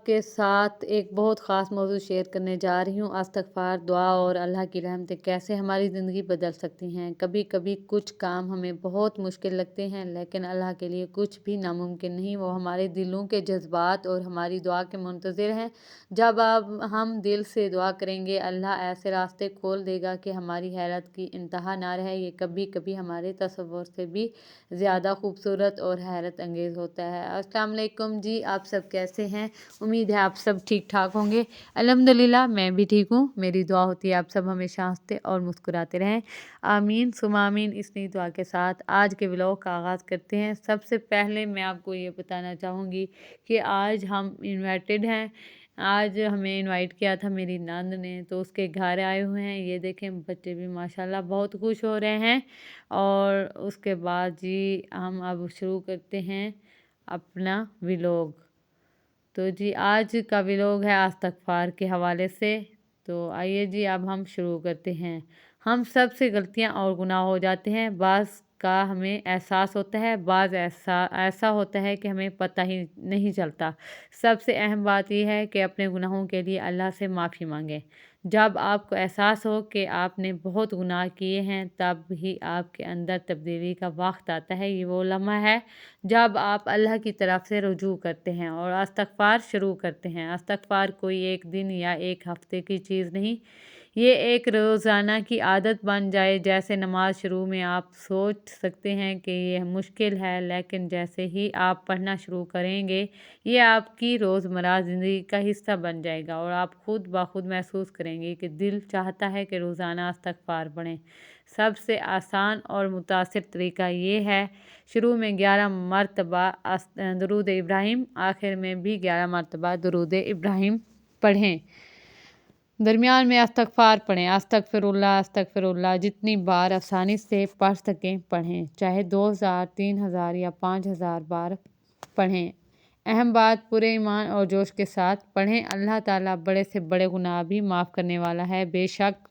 के साथ एक बहुत ख़ास मौजू शेयर करने जा रही हूँ। इस्तिग़फ़ार, दुआ और अल्लाह की रहमतें कैसे हमारी ज़िंदगी बदल सकती हैं। कभी कभी कुछ काम हमें बहुत मुश्किल लगते हैं, लेकिन अल्लाह के लिए कुछ भी नामुमकिन नहीं। वो हमारे दिलों के जज्बात और हमारी दुआ के मुंतज़िर हैं। जब अब हम दिल से दुआ करेंगे, अल्लाह ऐसे रास्ते खोल देगा कि हमारी हैरत की इंतहा ना रहे। ये कभी कभी हमारे तसव्वुर से भी ज़्यादा खूबसूरत और हैरत अंगेज़ होता है। अस्सलाम वालेकुम जी, आप सब कैसे हैं? उम्मीद है आप सब ठीक ठाक होंगे। अल्हम्दुलिल्लाह मैं भी ठीक हूँ। मेरी दुआ होती है आप सब हमेशा हंसते और मुस्कुराते रहें। आमीन सुमा आमीन। इस नई दुआ के साथ आज के व्लॉग का आगाज़ करते हैं। सबसे पहले मैं आपको ये बताना चाहूँगी कि आज हम इन्वाइटेड हैं। आज हमें इनवाइट किया था मेरी नंद ने, तो उसके घर आए हुए हैं। ये देखें बच्चे भी माशाल्लाह बहुत खुश हो रहे हैं। और उसके बाद जी हम अब शुरू करते हैं अपना व्लॉग। तो जी आज का व्लॉग है इस्तिग़फ़ार के हवाले से। तो आइए जी अब हम शुरू करते हैं। हम सब से गलतियां और गुनाह हो जाते हैं। बाज़ का हमें एहसास होता है, बाज़ ऐसा होता है कि हमें पता ही नहीं चलता। सबसे अहम बात यह है कि अपने गुनाहों के लिए अल्लाह से माफ़ी मांगें। जब आपको एहसास हो कि आपने बहुत गुनाह किए हैं, तब ही आपके अंदर तब्दीली का वक्त आता है। ये वो लम्हा है जब आप अल्लाह की तरफ से रुजू करते हैं और इस्तिग़फ़ार शुरू करते हैं। इस्तिग़फ़ार कोई एक दिन या एक हफ्ते की चीज़ नहीं, ये एक रोज़ाना की आदत बन जाए। जैसे नमाज शुरू में आप सोच सकते हैं कि यह मुश्किल है, लेकिन जैसे ही आप पढ़ना शुरू करेंगे, ये आपकी रोज़मर्रा ज़िंदगी का हिस्सा बन जाएगा और आप खुद ब खुद महसूस करेंगे कि दिल चाहता है कि रोज़ाना इस्तिग़फ़ार पढ़ें। सबसे आसान और मुतासिर तरीका ये है, शुरू में 11 मरतबा दुरूद इब्राहिम, आखिर में भी 11 मरतबा दुरूद इब्राहिम पढ़ें। दरमियान में इस्तिग़फ़ार पढ़ें। अस्तगफिरुल्लाह अस्तगफिरुल्लाह जितनी बार आसानी से पढ़ सकें पढ़ें, चाहे 2000, 3000 या 5000 बार पढ़ें। अहम बात, पूरे ईमान और जोश के साथ पढ़ें। अल्लाह ताला बड़े से बड़े गुनाह भी माफ़ करने वाला है। बेशक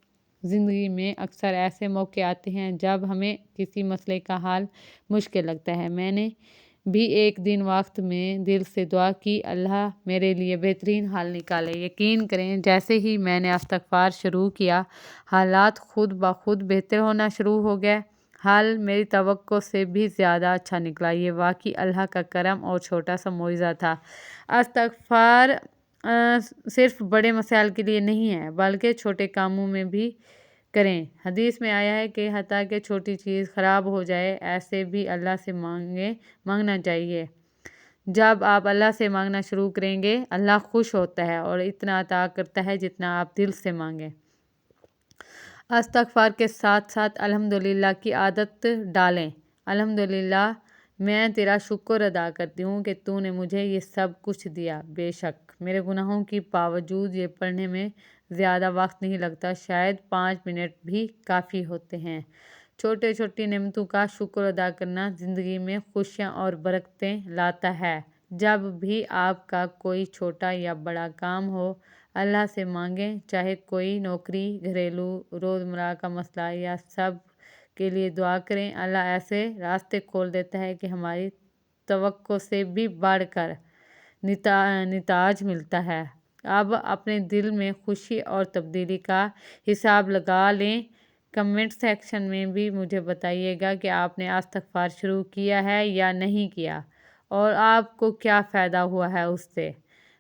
ज़िंदगी में अक्सर ऐसे मौके आते हैं जब हमें किसी मसले का हल मुश्किल लगता है। मैंने भी एक दिन वक्त में दिल से दुआ की, अल्लाह मेरे लिए बेहतरीन हल निकाले। यकीन करें जैसे ही मैंने इस्तिग़फ़ार शुरू किया, हालात खुद ब खुद बेहतर होना शुरू हो गए। हल मेरी तवक्को से भी ज़्यादा अच्छा निकला। ये वाकई अल्लाह का करम और छोटा सा मोइज़ा था। इस्तिग़फ़ार सिर्फ बड़े मसाइल के लिए नहीं है, बल्कि छोटे कामों में भी करें। हदीस में आया है कि हत्ता कि छोटी चीज़ ख़राब हो जाए, ऐसे भी अल्लाह से मांगना चाहिए। जब आप अल्लाह से मांगना शुरू करेंगे, अल्लाह खुश होता है और इतना अता करता है जितना आप दिल से मांगें। इस्तिग़फ़ार के साथ साथ अल्हम्दुलिल्लाह की आदत डालें। अल्हम्दुलिल्लाह, मैं तेरा शुक्र अदा करती हूँ कि तूने मुझे ये सब कुछ दिया। बेशक मेरे गुनाहों के बावजूद ये पढ़ने में ज़्यादा वक्त नहीं लगता, शायद 5 मिनट भी काफ़ी होते हैं। छोटे छोटी नेमतों का शुक्र अदा करना ज़िंदगी में खुशियाँ और बरकतें लाता है। जब भी आपका कोई छोटा या बड़ा काम हो, अल्लाह से मांगें, चाहे कोई नौकरी, घरेलू, रोज़मर्रा का मसला या सब के लिए दुआ करें। अल्लाह ऐसे रास्ते खोल देता है कि हमारी तवक्को से भी बढ़कर निताज मिलता है। अब अपने दिल में खुशी और तब्दीली का हिसाब लगा लें। कमेंट सेक्शन में भी मुझे बताइएगा कि आपने इस्तिग़फ़ार शुरू किया है या नहीं किया और आपको क्या फ़ायदा हुआ है उससे।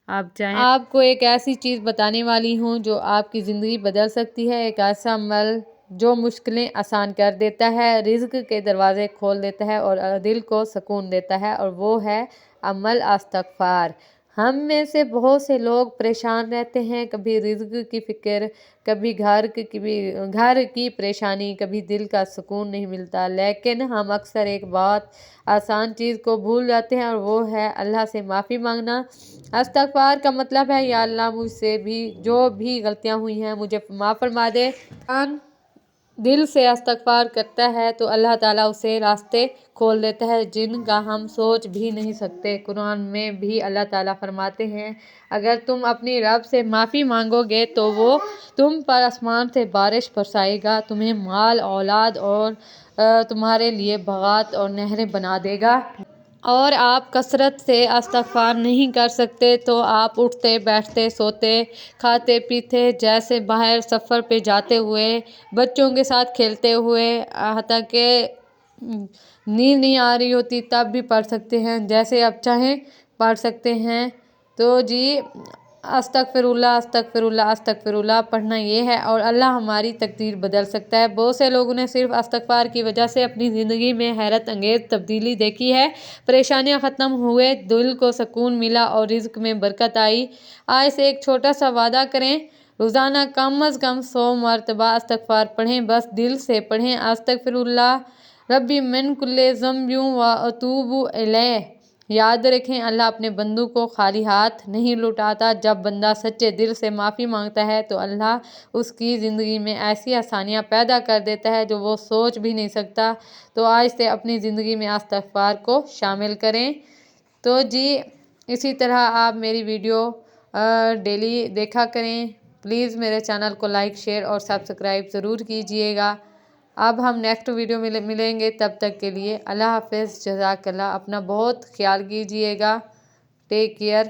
आप चाहें आपको एक ऐसी चीज़ बताने वाली हूँ जो आपकी ज़िंदगी बदल सकती है। एक ऐसा अमल जो मुश्किलें आसान कर देता है, रिज़्क़ के दरवाज़े खोल देता है और दिल को सुकून देता है, और वो है अमल इस्तिग़फ़ार। हम में से बहुत से लोग परेशान रहते हैं, कभी रिज़्क़ की फ़िक्र, कभी घर की परेशानी, कभी दिल का सुकून नहीं मिलता। लेकिन हम अक्सर एक बहुत आसान चीज़ को भूल जाते हैं और वो है अल्लाह से माफ़ी मांगना। इस्तिग़फ़ार का मतलब है, या अल्लाह मुझसे भी जो भी गलतियाँ हुई हैं मुझे माफ़ फरमा दे। दिल से इस्तिग़फ़ार करता है तो अल्लाह ताला उसे रास्ते खोल देता है जिनका हम सोच भी नहीं सकते। कुरान में भी अल्लाह ताला फरमाते हैं, अगर तुम अपनी रब से माफ़ी मांगोगे तो वो तुम पर आसमान से बारिश बरसाएगा, तुम्हें माल औलाद और तुम्हारे लिए बागात और नहरें बना देगा। اور آپ کثرت سے استغفار نہیں کر سکتے تو آپ اٹھتے بیٹھتے سوتے کھاتے پیتے جیسے باہر سفر پہ جاتے ہوئے بچوں کے ساتھ کھیلتے ہوئے حتیٰ کہ نیند نہیں آ رہی ہوتی تب بھی پڑھ سکتے ہیں، جیسے آپ چاہیں پڑھ سکتے ہیں۔ تو جی استغفر اللہ استغفر اللہ استغفر اللہ پڑھنا یہ ہے، اور اللہ ہماری تقدیر بدل سکتا ہے۔ بہت سے لوگوں نے صرف استغفار کی وجہ سے اپنی زندگی میں حیرت انگیز تبدیلی دیکھی ہے، پریشانیاں ختم ہوئے، دل کو سکون ملا اور رزق میں برکت آئی۔ آج سے ایک چھوٹا سا وعدہ کریں، روزانہ کم از کم 100 مرتبہ استغفار پڑھیں، بس دل سے پڑھیں۔ استغفر اللہ ربی من کل ذنب و اتوب الیہ۔ یاد رکھیں، اللہ اپنے بندوں کو خالی ہاتھ نہیں لوٹاتا۔ جب بندہ سچے دل سے معافی مانگتا ہے تو اللہ اس کی زندگی میں ایسی آسانیاں پیدا کر دیتا ہے جو وہ سوچ بھی نہیں سکتا۔ تو آج سے اپنی زندگی میں استغفار کو شامل کریں۔ تو جی اسی طرح آپ میری ویڈیو ڈیلی دیکھا کریں۔ پلیز میرے چینل کو لائک شیئر اور سبسکرائب ضرور کیجئے گا۔ اب ہم نیکسٹ ویڈیو میں ملیں گے، تب تک کے لیے اللہ حافظ، جزاک اللہ۔ اپنا بہت خیال کیجئے گا، ٹیک کیئر۔